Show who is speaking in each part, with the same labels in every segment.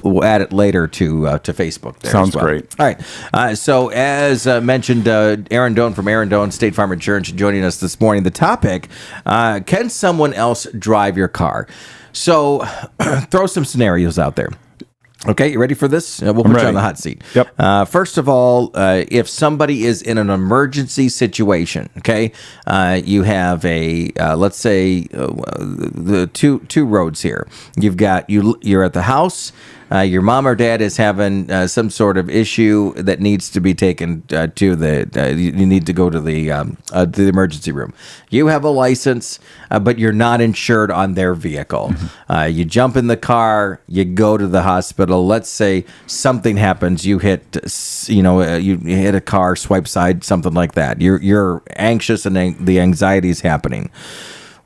Speaker 1: we'll add it later to Facebook. There
Speaker 2: Sounds
Speaker 1: as well.
Speaker 2: great.
Speaker 1: All right. So as mentioned, Erin Doan from Erin Doan State Farm Insurance joining us this morning. The topic: can someone else drive your car? So throw some scenarios out there. Okay, you ready for this? We'll put you on the hot seat.
Speaker 2: Yep.
Speaker 1: First of all, if somebody is in an emergency situation, okay, you have a let's say the two roads here. You're at the house. Your mom or dad is having some sort of issue that needs to be taken to the. You need to go to the emergency room. You have a license, but you're not insured on their vehicle.
Speaker 2: Mm-hmm.
Speaker 1: You jump in the car. You go to the hospital. Let's say something happens. You hit, you hit a car, swipe side, something like that. You're anxious and the anxiety is happening.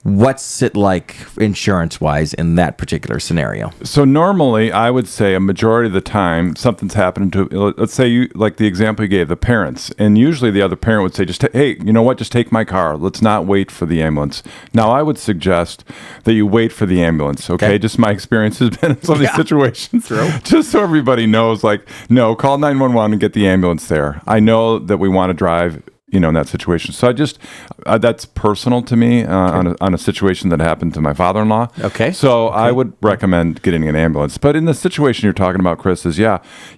Speaker 1: What's it like insurance-wise in that particular scenario?
Speaker 2: So normally, I would say a majority of the time, something's happening to, let's say you, like the example you gave, the parents, and usually the other parent would say, hey, you know what, just take my car. Let's not wait for the ambulance. Now, I would suggest that you wait for the ambulance, okay? Just my experience has been in some of these situations.
Speaker 1: True.
Speaker 2: Just so everybody knows, like, no, call 911 and get the ambulance there. I know that we want to drive in that situation. So I just, that's personal to me on a situation that happened to my father-in-law.
Speaker 1: Okay.
Speaker 2: So I would recommend getting an ambulance. But in the situation you're talking about, Chris, is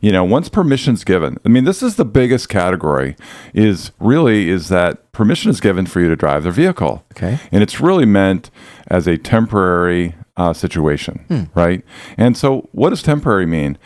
Speaker 2: once permission's given, I mean, this is the biggest category is that permission is given for you to drive their vehicle.
Speaker 1: Okay.
Speaker 2: And it's really meant as a temporary situation, right? And so what does temporary mean?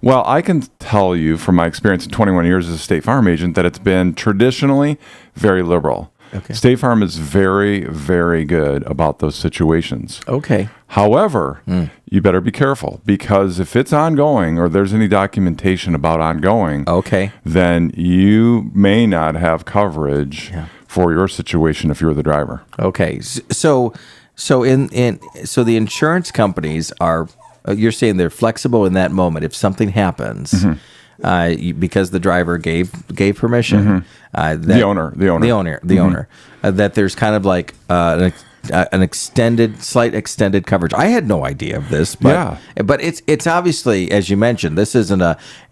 Speaker 2: Well, I can tell you from my experience in 21 years as a State Farm agent that it's been traditionally very liberal.
Speaker 1: Okay.
Speaker 2: State Farm is very, very good about those situations.
Speaker 1: Okay.
Speaker 2: However, you better be careful because if it's ongoing or there's any documentation about ongoing, then you may not have coverage for your situation if you're the driver.
Speaker 1: Okay. So the insurance companies are. You're saying they're flexible in that moment. If something happens, because the driver gave permission,
Speaker 2: the owner,
Speaker 1: that there's kind of like an slight extended coverage. I had no idea of this, but it's obviously, as you mentioned, this isn't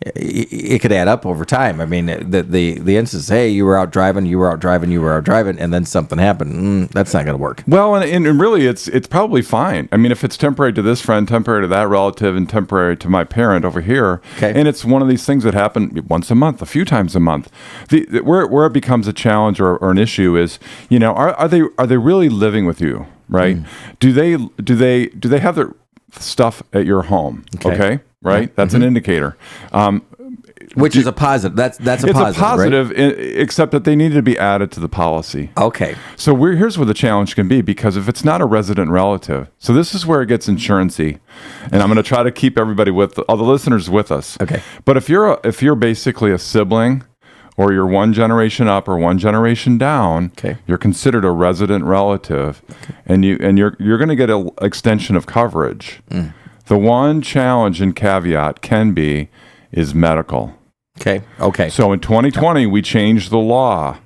Speaker 1: it could add up over time. I mean, the instance, hey, you were out driving, and then something happened. That's not going to work.
Speaker 2: Well, and really, it's probably fine. I mean, if it's temporary to this friend, temporary to that relative, and temporary to my parent over here, and it's one of these things that happen once a month, a few times a month. Where it becomes a challenge or an issue is, are they really living with you, right? Do they have their stuff at your home? Okay, right? That's an indicator.
Speaker 1: Which is a positive. That's a positive.
Speaker 2: It's a positive,
Speaker 1: right?
Speaker 2: Except that they need to be added to the policy.
Speaker 1: Okay.
Speaker 2: So here's where the challenge can be, because if it's not a resident relative, so this is where it gets insurance-y, and I'm going to try to keep everybody all the listeners with us.
Speaker 1: Okay.
Speaker 2: But if you're basically a sibling, or you're one generation up or one generation down, you're considered a resident relative, and you're going to get an extension of coverage. The one challenge and caveat is medical.
Speaker 1: Okay.
Speaker 2: So in 2020, we changed the law.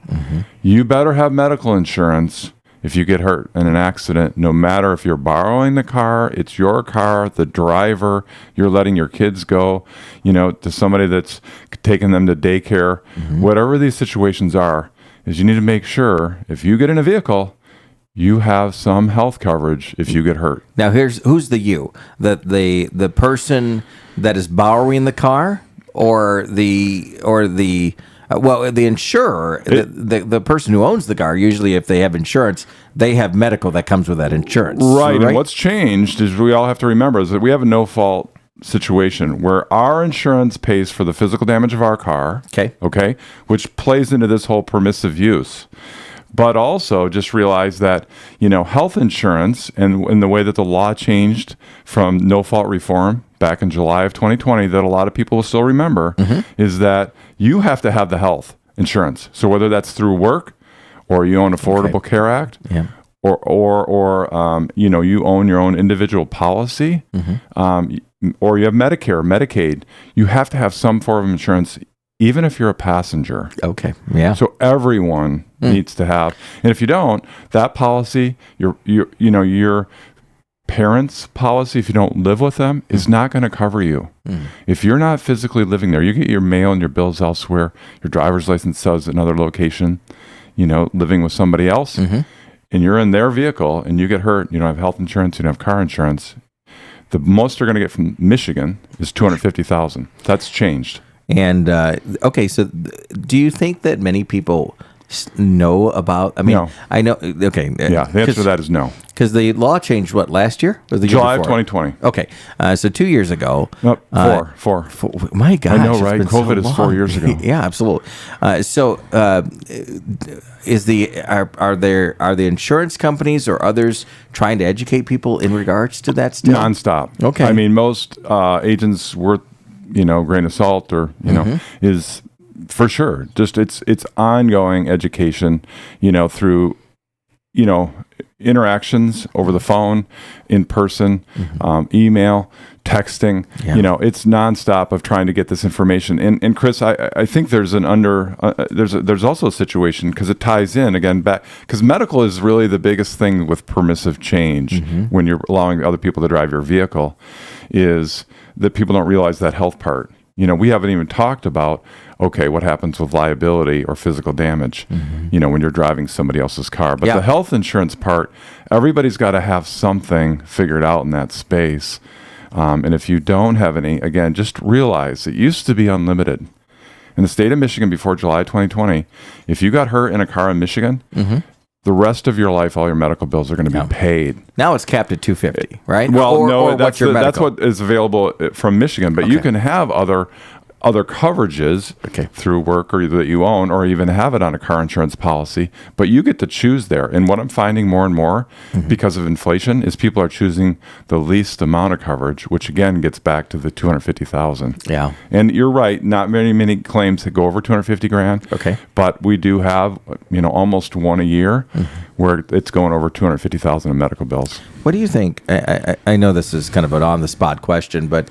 Speaker 2: You better have medical insurance if you get hurt in an accident, no matter if you're borrowing the car, it's your car, the driver, you're letting your kids go, to somebody that's taking them to daycare. Whatever these situations are, is you need to make sure if you get in a vehicle, you have some health coverage if you get hurt.
Speaker 1: Now who's the you? The person that is borrowing the car, or the insurer, the person who owns the car. Usually, if they have insurance, they have medical that comes with that insurance.
Speaker 2: Right. And what's changed is we all have to remember is that we have a no-fault situation where our insurance pays for the physical damage of our car. Okay. Which plays into this whole permissive use. But also just realize that, health insurance and in the way that the law changed from no-fault reform back in July of 2020 that a lot of people will still remember is that you have to have the health insurance. So whether that's through work or you own Affordable Care Act or you own your own individual policy or you have Medicare, Medicaid, you have to have some form of insurance even if you're a passenger.
Speaker 1: Okay. Yeah.
Speaker 2: So everyone needs to have, and if you don't, that policy, you're parent's policy, if you don't live with them, is not going to cover you. If you're not physically living there, you get your mail and your bills elsewhere, your driver's license says another location, living with somebody else, and you're in their vehicle and you get hurt, you don't have health insurance, you don't have car insurance, the most they're going to get from Michigan is $250,000. That's changed.
Speaker 1: And, okay, so do you think that many people know about? I mean,
Speaker 2: No.
Speaker 1: I know. Okay.
Speaker 2: Yeah, the answer to that is no.
Speaker 1: Because the law changed, what, last year? Or the year
Speaker 2: July of
Speaker 1: before?
Speaker 2: 2020.
Speaker 1: Okay. So 2 years ago.
Speaker 2: Nope, four.
Speaker 1: My gosh.
Speaker 2: I know,
Speaker 1: it's
Speaker 2: right?
Speaker 1: been
Speaker 2: COVID
Speaker 1: so
Speaker 2: is 4
Speaker 1: long.
Speaker 2: years ago.
Speaker 1: Yeah, absolutely. Are the insurance companies or others trying to educate people in regards to that still?
Speaker 2: Nonstop.
Speaker 1: Okay.
Speaker 2: I mean, most agents worth, grain of salt or, is for sure. Just it's ongoing education, through, interactions over the phone, in person, email, texting.
Speaker 1: Yeah.
Speaker 2: It's nonstop of trying to get this information. And Chris, I think there's there's also a situation, because it ties in again back, because medical is really the biggest thing with permissive change when you're allowing other people to drive your vehicle, is that people don't realize that health part. We haven't even talked about, okay, what happens with liability or physical damage, when you're driving somebody else's car. But the health insurance part, everybody's got to have something figured out in that space. And if you don't have any, again, just realize it used to be unlimited. In the state of Michigan before July 2020, if you got hurt in a car in Michigan, the rest of your life, all your medical bills are going to be paid.
Speaker 1: Now it's capped at $250, right?
Speaker 2: Well,
Speaker 1: or
Speaker 2: that's what is available from Michigan. But you can have other coverages through work or that you own, or even have it on a car insurance policy. But you get to choose there. And what I'm finding more and more because of inflation is people are choosing the least amount of coverage, which again gets back to the $250,000.
Speaker 1: Yeah.
Speaker 2: And you're right. Not many claims that go over $250,000.
Speaker 1: Okay.
Speaker 2: But we do have almost one a year where it's going over $250,000 in medical bills.
Speaker 1: What do you think? I know this is kind of an on-the-spot question, but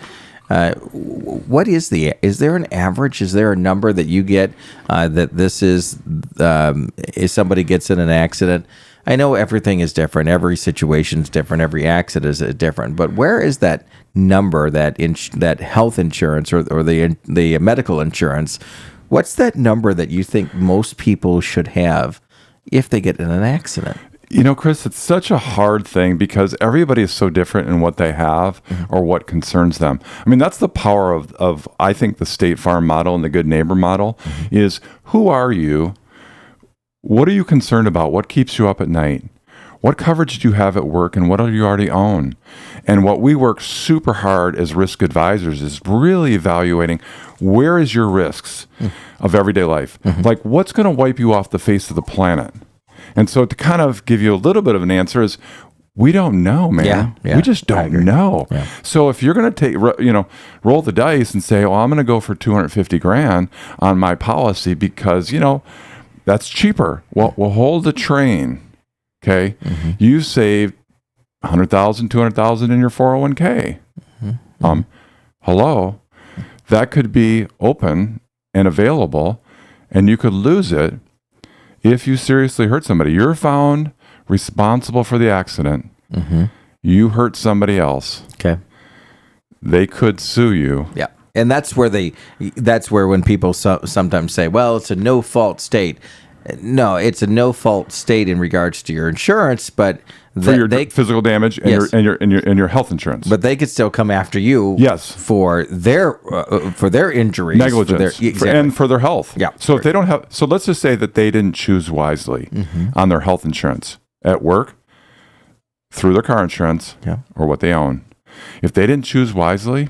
Speaker 1: what is there an average? Is there a number that you get that this is if somebody gets in an accident? I know everything is different. Every situation is different. Every accident is different. But where is that number, that health insurance or the medical insurance? What's that number that you think most people should have if they get in an accident?
Speaker 2: Chris, it's such a hard thing because everybody is so different in what they have or what concerns them. I mean, that's the power of I think, the State Farm model and the Good Neighbor model is, who are you? What are you concerned about? What keeps you up at night? What coverage do you have at work, and what do you already own? And what we work super hard as risk advisors is really evaluating, where is your risks of everyday life? Like, what's going to wipe you off the face of the planet? And so to kind of give you a little bit of an answer is, we don't know, man.
Speaker 1: Yeah,
Speaker 2: we just don't know. Yeah. So if you're going to roll the dice and say, I'm going to go for $250,000 on my policy because, that's cheaper. Well, we'll hold the train. Okay. You saved $100,000, $200,000 in your 401k. Hello. That could be open and available, and you could lose it if you seriously hurt somebody. You're found responsible for the accident. You hurt somebody else. Okay. They could sue you.
Speaker 1: Yeah. And that's where when people sometimes say, well, it's a no-fault state. No, it's a no-fault state in regards to your insurance, but
Speaker 2: for your physical damage and your health insurance.
Speaker 1: But they could still come after you.
Speaker 2: Yes.
Speaker 1: For their injuries,
Speaker 2: negligence, and for their health.
Speaker 1: Yeah.
Speaker 2: So if they don't have, so let's just say that they didn't choose wisely on their health insurance at work, through their car insurance, or what they own. If they didn't choose wisely,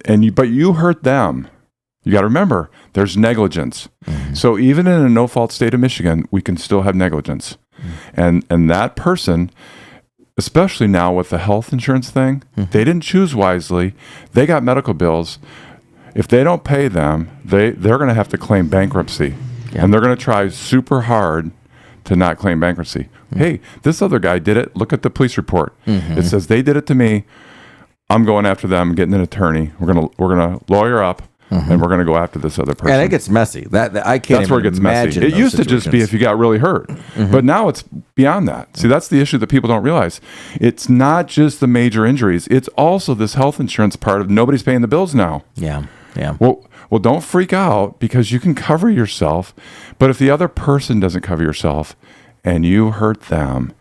Speaker 2: but you hurt them, you got to remember there's negligence. So even in a no-fault state of Michigan, we can still have negligence. And that person, especially now with the health insurance thing, they didn't choose wisely. They got medical bills. If they don't pay them, they're going to have to claim bankruptcy. And they're going to try super hard to not claim bankruptcy. Hey, this other guy did it. Look at the police report. It says they did it to me. I'm going after them, getting an attorney. We're gonna lawyer up. and we're going to go after this other person.
Speaker 1: And it gets messy. That I can't.
Speaker 2: That's where it gets messy. It used to just be if you got really hurt, but now it's beyond that. See, that's the issue that people don't realize. It's not just the major injuries; it's also this health insurance part of nobody's paying the bills now.
Speaker 1: Yeah.
Speaker 2: Well, don't freak out because you can cover yourself, but if the other person doesn't cover yourself and you hurt them,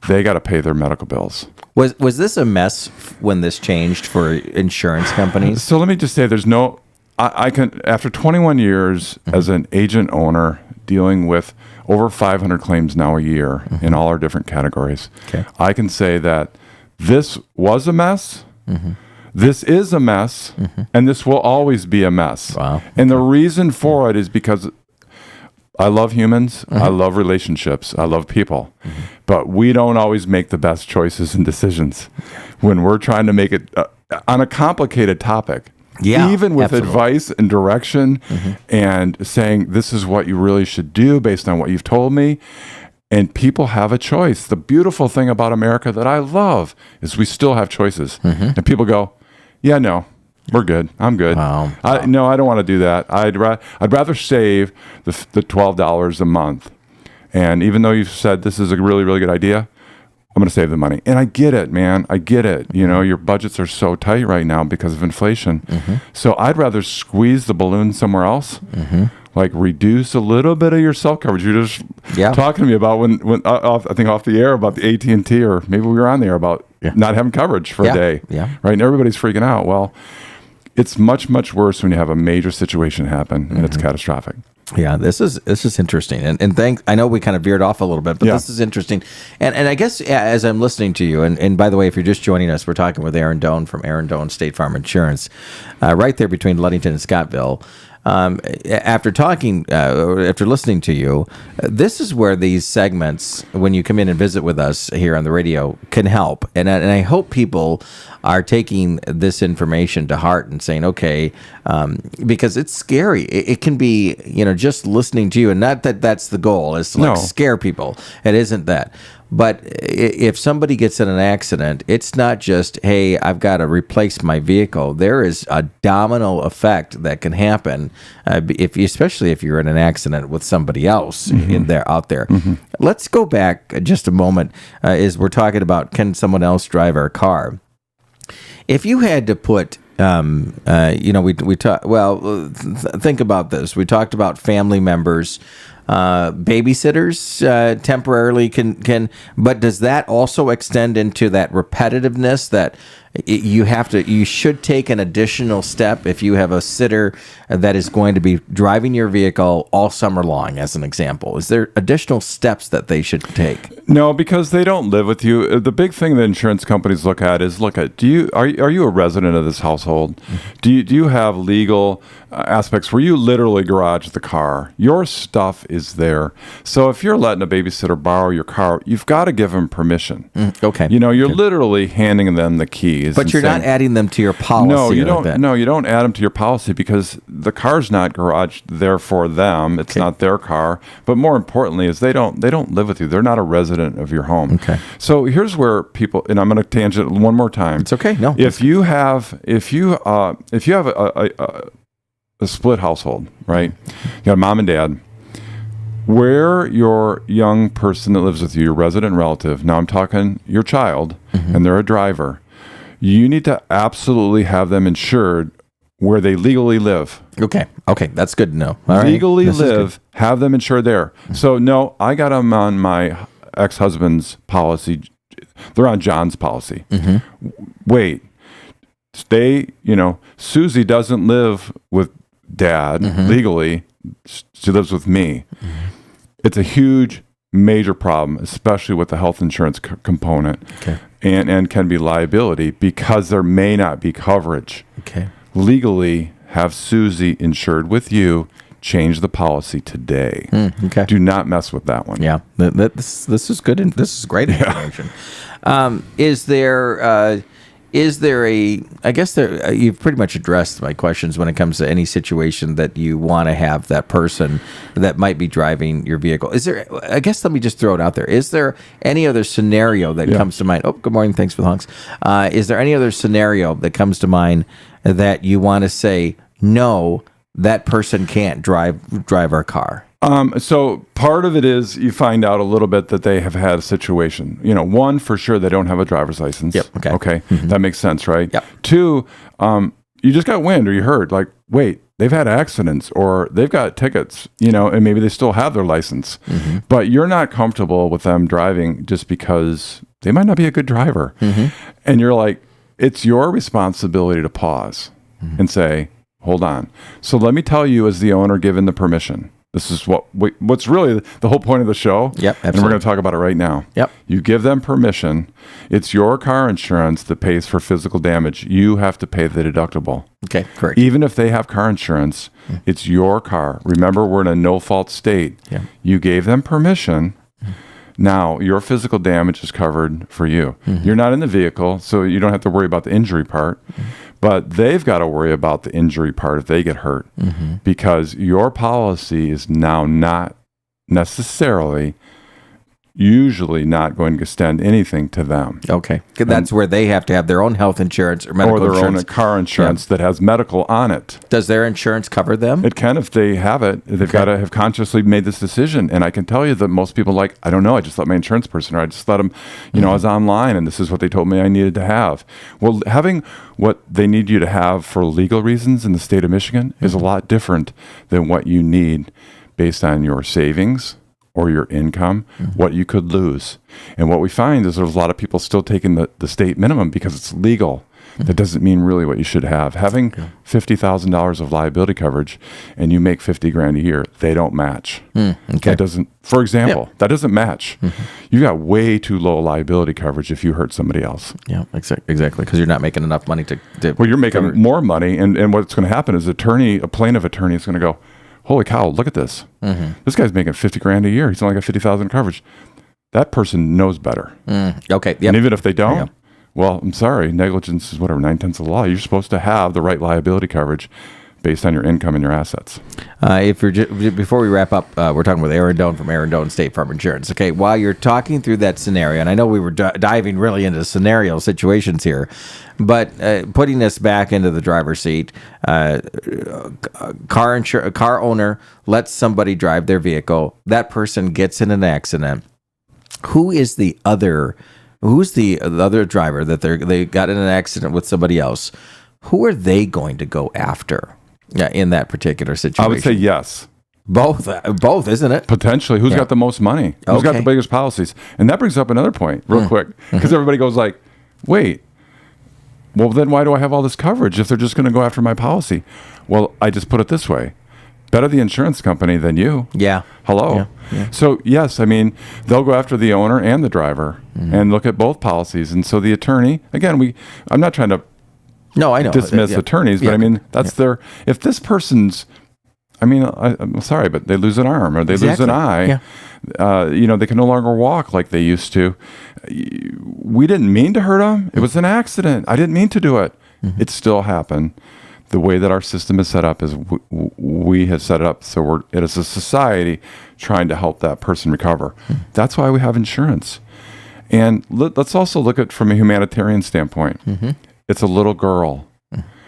Speaker 2: they got to pay their medical bills.
Speaker 1: Was this a mess when this changed for insurance companies?
Speaker 2: So let me just say, there's no. I can, after 21 years as an agent owner dealing with over 500 claims now a year in all our different categories, I can say that this was a mess. This is a mess, and this will always be a mess.
Speaker 1: Wow.
Speaker 2: And the reason for it is because I love humans, I love relationships, I love people, but we don't always make the best choices and decisions when we're trying to make it on a complicated topic.
Speaker 1: Yeah,
Speaker 2: even with
Speaker 1: absolutely.
Speaker 2: advice and direction and saying this is what you really should do based on what you've told me. And people have a choice. The beautiful thing about America that I love is we still have choices. And people go, yeah, no, we're good. I'm good.
Speaker 1: Wow.
Speaker 2: No, I don't want to do that. I'd rather save the $12 a month. And even though you've said this is a really, really good idea, I'm going to save the money. And I get it, man. I get it. You know, your budgets are so tight right now because of inflation. So I'd rather squeeze the balloon somewhere else. Like reduce a little bit of your cell coverage. You're just talking to me about when I think off the air about the AT&T, or maybe we were on the air about not having coverage for a day. Right. And everybody's freaking out. Well, it's much, much worse when you have a major situation happen and it's catastrophic.
Speaker 1: Yeah, this is interesting, and thanks. I know we kind of veered off a little bit, but this is interesting, and I guess as I'm listening to you, and by the way, if you're just joining us, we're talking with Erin Doan from Erin Doan State Farm Insurance, right there between Ludington and Scottville. After listening to you, this is where these segments, when you come in and visit with us here on the radio, can help. And I hope people are taking this information to heart and saying, okay, because it's scary. It can be, just listening to you, and not that that's the goal, is to scare people. It isn't that. But if somebody gets in an accident, it's not just, hey, I've got to replace my vehicle. There is a domino effect that can happen, especially if you're in an accident with somebody else out there. Let's go back just a moment as we're talking about, can someone else drive our car? If you had to put, we talk. Well, think about this. We talked about family members. Babysitters temporarily can, but does that also extend into that repetitiveness that you should take an additional step if you have a sitter that is going to be driving your vehicle all summer long, as an example? Is there additional steps that they should take?
Speaker 2: No, because they don't live with you. The big thing that insurance companies look at is, are you a resident of this household? Do you have legal aspects where you literally garage the car? Your stuff is there. So if you're letting a babysitter borrow your car, you've got to give them permission.
Speaker 1: Okay.
Speaker 2: You're literally handing them the keys.
Speaker 1: But you're not adding them to your policy.
Speaker 2: No, you don't.
Speaker 1: Like that.
Speaker 2: No, you don't add them to your policy because the car's not garaged there for them. It's not their car. But more importantly, is they don't live with you. They're not a resident of your home. Okay. So here's where people, and I'm going to tangent one more time.
Speaker 1: It's okay. No.
Speaker 2: If you have a split household, right? You got a mom and dad. Where your young person that lives with you, your resident relative, now I'm talking your child, and they're a driver, you need to absolutely have them insured where they legally live.
Speaker 1: Okay, that's good to know. All right.
Speaker 2: Legally live, have them insured there. So no, I got them on my ex-husband's policy. They're on John's policy. Wait, Susie doesn't live with Dad legally. She lives with me. It's a huge, major problem, especially with the health insurance component, and can be liability because there may not be coverage. Legally, have Susie insured with you. Change the policy today. Do not mess with that one.
Speaker 1: Yeah, this is good. This is great information. Is there I guess you've pretty much addressed my questions when it comes to any situation that you want to have that person that might be driving your vehicle. Is there, I guess, let me just throw it out there. Is there any other scenario that comes to mind? Oh, good morning. Thanks for the honks. Is there any other scenario that comes to mind that you want to say, no, that person can't drive our car?
Speaker 2: So part of it is you find out a little bit that they have had a situation. One, for sure, they don't have a driver's license.
Speaker 1: Yep. Okay.
Speaker 2: That makes sense, right?
Speaker 1: Yep.
Speaker 2: Two, you just got wind or you heard, like, wait, they've had accidents or they've got tickets, and maybe they still have their license, but you're not comfortable with them driving just because they might not be a good driver. And you're like, it's your responsibility to pause and say, hold on. So let me tell you, as the owner, given the permission, this is what's really the whole point of the show.
Speaker 1: Yep, absolutely.
Speaker 2: And we're going to talk about it right now.
Speaker 1: Yep.
Speaker 2: You give them permission. It's your car insurance that pays for physical damage. You have to pay the deductible.
Speaker 1: Okay, correct.
Speaker 2: Even if they have car insurance, it's your car. Remember, we're in a no-fault state.
Speaker 1: Yeah.
Speaker 2: You gave them permission. Now, your physical damage is covered for you. You're not in the vehicle, so you don't have to worry about the injury part. But they've got to worry about the injury part if they get hurt, because your policy is now not necessarily, usually not going to extend anything to them.
Speaker 1: Okay. That's where they have to have their own health insurance or medical
Speaker 2: insurance. Or their
Speaker 1: insurance.
Speaker 2: own car insurance that has medical on it.
Speaker 1: Does their insurance cover them?
Speaker 2: It can if they have it. They've got to have consciously made this decision. And I can tell you that most people I don't know, I just let my insurance person, or I just let them, I was online and this is what they told me I needed to have. Well, having what they need you to have for legal reasons in the state of Michigan is a lot different than what you need based on your savings or your income, what you could lose. And what we find is there's a lot of people still taking the state minimum because it's legal. That doesn't mean really what you should have. Having $50,000 of liability coverage and you make $50,000 a year, they don't match. That doesn't, for example, that doesn't match. You got way too low liability coverage if you hurt somebody else.
Speaker 1: Yeah, exactly. Because you're not making enough money to
Speaker 2: well, you're making more money. And what's going to happen is a plaintiff attorney is going to go, holy cow, look at this. This guy's making $50,000 a year. He's only got $50,000 coverage. That person knows better.
Speaker 1: Okay. Yep.
Speaker 2: And even if they don't, well, I'm sorry, negligence is whatever, 9/10 of the law. You're supposed to have the right liability coverage based on your income and your assets.
Speaker 1: Before we wrap up, we're talking with Erin Doan from Erin Doan State Farm Insurance. Okay, while you're talking through that scenario, and I know we were diving really into scenario situations here, but putting us back into the driver's seat, car owner lets somebody drive their vehicle. That person gets in an accident. Who's the other driver that they got in an accident with somebody else? Who are they going to go after in that particular situation?
Speaker 2: I would say yes.
Speaker 1: Both, isn't it?
Speaker 2: Potentially. Who's got the most money? Who's got the biggest policies? And that brings up another point real quick, because everybody goes like, wait, well, then why do I have all this coverage if they're just going to go after my policy? Well, I just put it this way. Better the insurance company than you.
Speaker 1: Yeah.
Speaker 2: Hello. Yeah. So, yes, I mean, they'll go after the owner and the driver and look at both policies. And so the attorney, again, I'm not trying to dismiss attorneys, but I mean, that's their, if this person's, I mean, I'm sorry, but they lose an arm or they lose an eye. Yeah. They can no longer walk like they used to. We didn't mean to hurt them. It was an accident. I didn't mean to do it. It still happened. The way that our system is set up is we have set it up so it is a society trying to help that person recover. That's why we have insurance. And let's also look at it from a humanitarian standpoint. It's a little girl,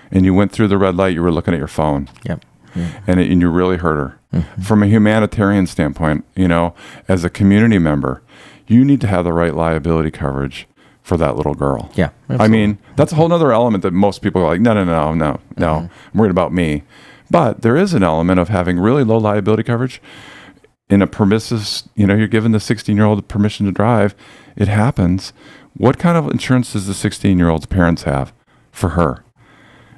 Speaker 2: and you went through the red light. You were looking at your phone.
Speaker 1: Yep.
Speaker 2: And you really hurt her. From a humanitarian standpoint, as a community member, you need to have the right liability coverage for that little girl.
Speaker 1: Yeah. Absolutely.
Speaker 2: I mean, that's a whole other element that most people are like, no. I'm worried about me. But there is an element of having really low liability coverage in a permissive, you're giving the 16-year-old permission to drive. It happens. What kind of insurance does the 16-year-old's parents have for her?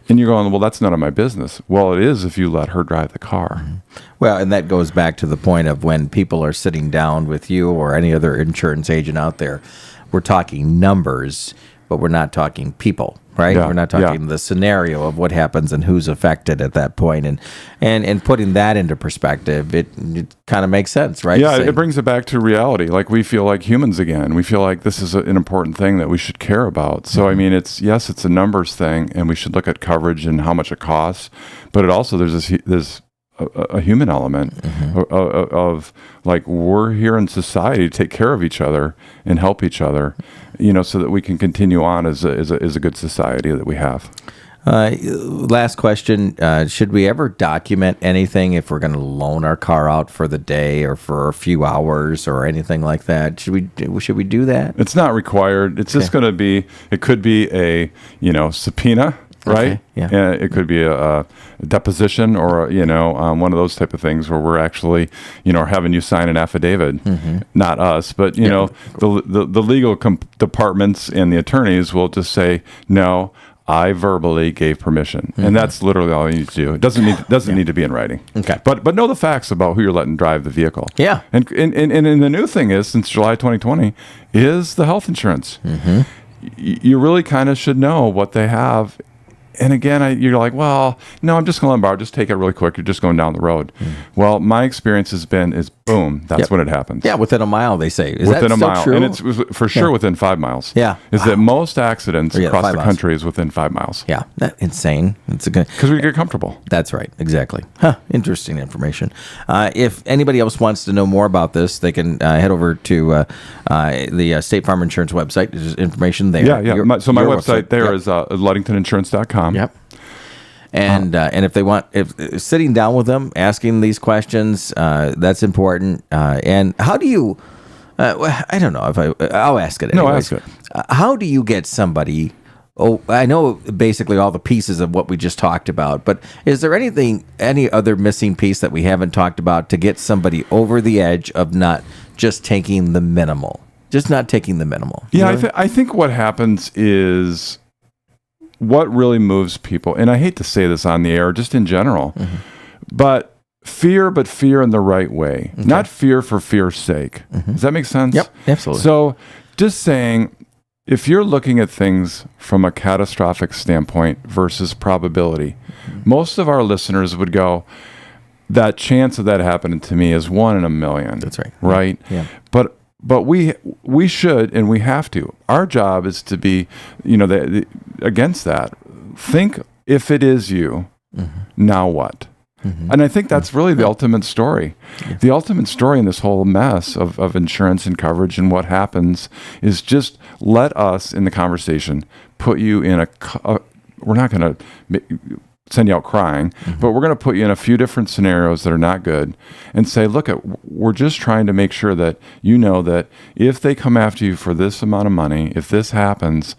Speaker 2: And you're going, well, that's none of my business. Well, it is if you let her drive the car.
Speaker 1: Well, and that goes back to the point of when people are sitting down with you or any other insurance agent out there, we're talking numbers, but we're not talking people, right? We're not talking the scenario of what happens and who's affected at that point. And putting that into perspective, it kind of makes sense, right?
Speaker 2: Yeah, it brings it back to reality. Like we feel like humans again. We feel like this is an important thing that we should care about. So, I mean, it's a numbers thing, and we should look at coverage and how much it costs. But it also, there's a human element of like, we're here in society to take care of each other and help each other, so that we can continue on as a good society that we have.
Speaker 1: Last question. Should we ever document anything if we're going to loan our car out for the day or for a few hours or anything like that? Should we do that?
Speaker 2: It's not required. It's just going to be, it could be a, subpoena, right?
Speaker 1: Okay, yeah.
Speaker 2: It could be a deposition or, one of those type of things where we're actually, having you sign an affidavit, not us, but, the legal departments and the attorneys will just say, no, I verbally gave permission, and that's literally all you need to do. It doesn't need to be in writing.
Speaker 1: Okay,
Speaker 2: but know the facts about who you're letting drive the vehicle.
Speaker 1: Yeah,
Speaker 2: and the new thing is, since July 2020, is the health insurance. You really kind of should know what they have. And again, you're like, well, no, I'm just going to let them borrow. Just take it really quick. You're just going down the road. Well, my experience has been boom, that's when it happens.
Speaker 1: Yeah, within a mile, they say. Is
Speaker 2: within
Speaker 1: that
Speaker 2: a mile.
Speaker 1: true?
Speaker 2: And it's for sure within 5 miles.
Speaker 1: Yeah.
Speaker 2: That most accidents across the
Speaker 1: 5
Speaker 2: country is within 5 miles.
Speaker 1: Yeah, that's insane. It's
Speaker 2: because we get comfortable.
Speaker 1: That's right. Exactly. Interesting information. If anybody else wants to know more about this, they can head over to the State Farm Insurance website. There's information there.
Speaker 2: Yeah. My website there is ludingtoninsurance.com.
Speaker 1: Yep. And if they want, if sitting down with them, asking these questions, that's important. And how do you? I don't know if I'll ask it.
Speaker 2: No, ask it.
Speaker 1: How do you get somebody? Oh, I know basically all the pieces of what we just talked about, but is there any other missing piece that we haven't talked about to get somebody over the edge of not just taking the minimal, just not taking the minimal?
Speaker 2: Yeah, I think what happens is, what really moves people, and I hate to say this on the air, just in general, but fear in the right way, not fear for fear's sake. Does that make sense?
Speaker 1: Yep, absolutely.
Speaker 2: So just saying, if you're looking at things from a catastrophic standpoint versus probability, most of our listeners would go, that chance of that happening to me is 1 in a million.
Speaker 1: That's right.
Speaker 2: Right?
Speaker 1: Yeah.
Speaker 2: But we should, and we have to. Our job is to be, against that. Think, if it is you, now what? And I think that's really the ultimate story. Yeah. The ultimate story in this whole mess of insurance and coverage and what happens is just let us, in the conversation, put you in we're not going to send you out crying, but we're going to put you in a few different scenarios that are not good and say, look, we're just trying to make sure that that if they come after you for this amount of money, if this happens,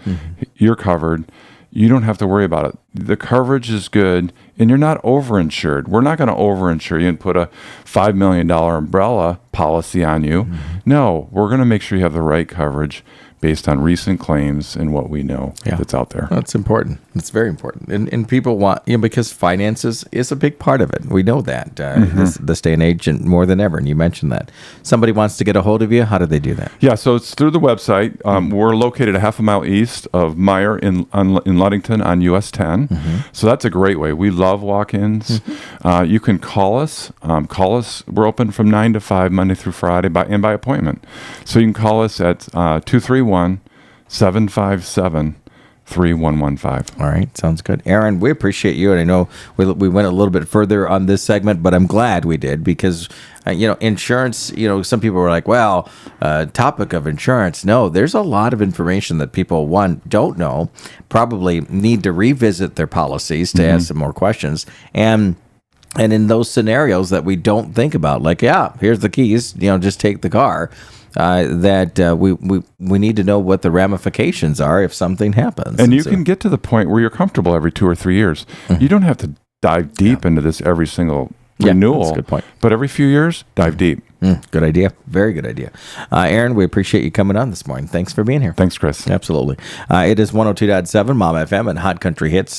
Speaker 2: you're covered. You don't have to worry about it. The coverage is good, and you're not overinsured. We're not going to overinsure you and put a $5 million umbrella policy on you. No, we're going to make sure you have the right coverage based on recent claims and what we know that's out there.
Speaker 1: That's important. It's very important. And people want, because finances is a big part of it. We know that this day and age, and more than ever. And you mentioned that. Somebody wants to get a hold of you. How do they do that?
Speaker 2: Yeah, so it's through the website. We're located a half a mile east of Meyer in Ludington on US 10. So that's a great way. We love walk-ins. You can call us. We're open from 9 to 5 Monday through Friday by appointment. So you can call us at 231-757-3115. All
Speaker 1: right, sounds good. Erin, we appreciate you, and I know we went a little bit further on this segment, but I'm glad we did because, insurance, some people were like, well, topic of insurance. No, there's a lot of information that people, don't know, probably need to revisit their policies to ask some more questions. And in those scenarios that we don't think about, like, here's the keys, just take the car. We need to know what the ramifications are if something happens.
Speaker 2: And you can get to the point where you're comfortable every 2 or 3 years. You don't have to dive deep into this every single renewal.
Speaker 1: That's a good point.
Speaker 2: But every few years, dive deep.
Speaker 1: Good idea. Very good idea. Erin, we appreciate you coming on this morning. Thanks for being here.
Speaker 2: Thanks, Chris.
Speaker 1: Absolutely. It is 102.7 Mom FM and Hot Country Hits.